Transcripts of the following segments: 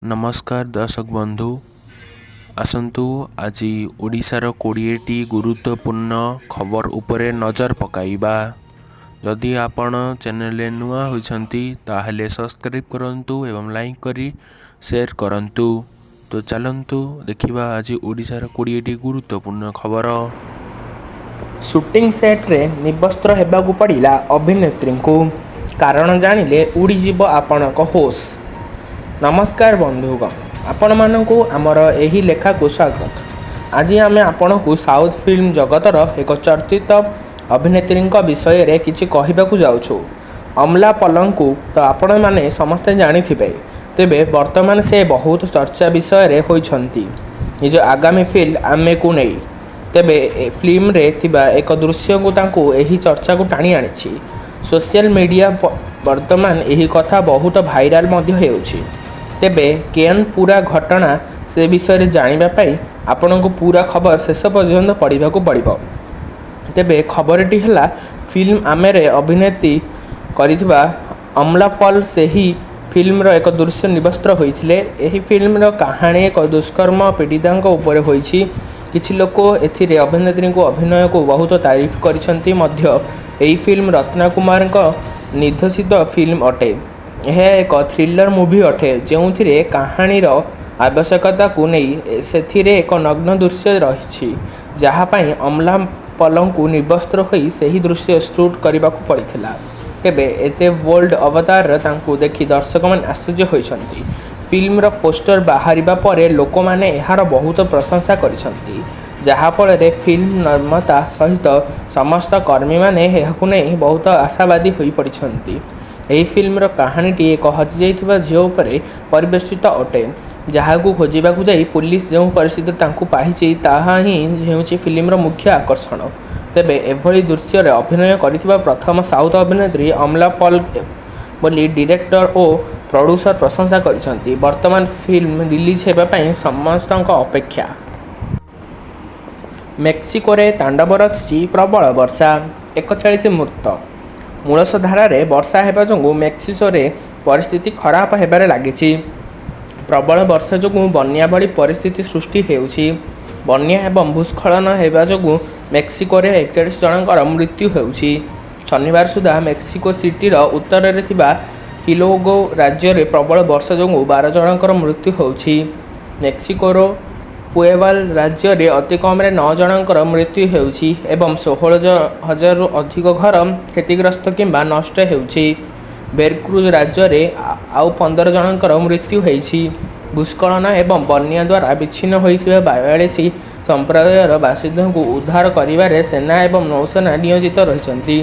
नमस्कार दर्शक बंधु आसतु आज ओडिशार 20टी गुरुत्वपूर्ण खबर उपरे नजर पकाइबा। जदि आपण चैनल नुआ होइछंती ताहले सब्सक्राइब करंतु एवं लाइक करी शेयर करंतु। तो चलंतु देखिबा आज ओडिशार 20टी गुरुत्वपूर्ण खबर। शूटिंग सेट रे निवस्त्र हेबाकू पड़िला अभिनेत्री को कारण जानिले उड़ीजीव आपणक होश। नमस्कार बंधुगण, आपण मानकु आमर एही लेखा को स्वागत। आज आमे आपणकु साउथ फिल्म जगतर एक चर्चित अभिनेत्री विषय रे किछि कहिबाकू जाउछु। अमला पलंकु तो आपण माने समस्ते जानिथिबे, तेबे वर्तमान से बहुत चर्चा विषय रे होइछंती निज आगामी फिल्म आमे को नै। तेबे फिल्म रे थिबा एक दृश्य को तांकु एही चर्चा को टाणी आनिछि। सोशल मीडिया वर्तमान एही कथा बहुत भाइराल मध्य हेउछि। तेबे केन पूरा घटना से विषय जानिबा पाई आपनको पूरा खबर शेष पर्यंत पढ़ा पड़ो। तेबे खबरटी है फिल्म आमेरे अभिनेत्री करिथिबा अमला पल से ही फिल्म रो एक दृश्य निवस्त्र होइथिले। एही फिल्म रो कहानी एक दुष्कर्म पीड़ितांक उपर होइछि। किछि लोक एथिरे अभिनेत्री को अभिनय को बहुत तारीफ करिसंती मध्य। एही फिल्म रत्ना कुमार निर्देशित फिल्म अटे। यह एक थ्रिलर मूवी अटे जो कहानी आवश्यकता को नहीं से एक नग्न दृश्य रही जहाँपाई अमला पलंकु निर्वस्त्र होई सही दृश्य शूट करने को पड़ता। तेबे एते बोल्ड अवतार तांकु देखि दर्शक मान आश्चर्य होइछंती। फिल्म रो पोस्टर बाहर पर लोक मैंने यार बहुत प्रशंसा करिसंती, जहाँ फल फिल्म निर्माता सहित समस्त कर्मी मैंने नहीं बहुत आशावादी हो पड़ती। यही फिल्म कहानीटी एक हजि जाइथिबा झील उपर परिवेष्टित अटे, जहां खोजवाक जाई पुलिस जो परिस्थिति तांकु पाहिछि ताहा ही हेउछि फिल्म मुख्य आकर्षण। तेबे एभली दृश्य रे अभिनय करिथिबा प्रथम साउथ अभिनेत्री अमला पल बोली डायरेक्टर और प्रोड्यूसर प्रशंसा करिसंती। वर्तमान फिल्म रिलीज हेबा पई समस्तक अपेक्षा। मेक्सिको रे तांडव रचिछि प्रबल वर्षा, 41 मृत। मूलधार वर्षा हेबा जोगु मेक्सिको रे परिस्थिति खराब हेबारे लागिछि। प्रबल वर्षा जोगु बन्या भली परिस्थिति सृष्टि हेउछि। बन्या एवं भूस्खलन हेबा जोगु मेक्सिको रे 41 जनकर मृत्यु हेउछि। शनिवार सुधा मेक्सिको सिटी उत्तर रे थिबा हिलोगो राज्य रे प्रबल वर्षा जोगु 12 जनकर मृत्यु हेउछि। मेक्सिको रो पुएबल राज्य रे अति कम 9 जनकर मृत्यु हेउछि एवं 16,000 रु अधिक घर क्षतिग्रस्त किंबा नष्ट हेउछि। वेरक्रुज राज्य रे आउ 15 जनकर मृत्यु हेइछि। भूस्खलन एवं बन्या द्वारा विच्छिन्न होइथिबा 42 संप्रदायर बासिंदा को उद्धार करिबारे सेना एवं नौसेना नियोजित रहिसंती।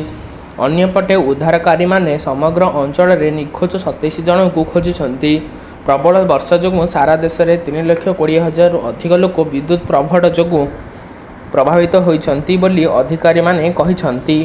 अन्यपटे उद्धारकारी माने समग्र अंचल रे निखोज 27 जन को खोजुछंती। प्रबल वर्षा जोगु सारा देश में 3,20,000 रु अधिक लोक विद्युत प्रभाव जोगु प्रभावित होइछंती बोली अधिकारी माने कहिछंती।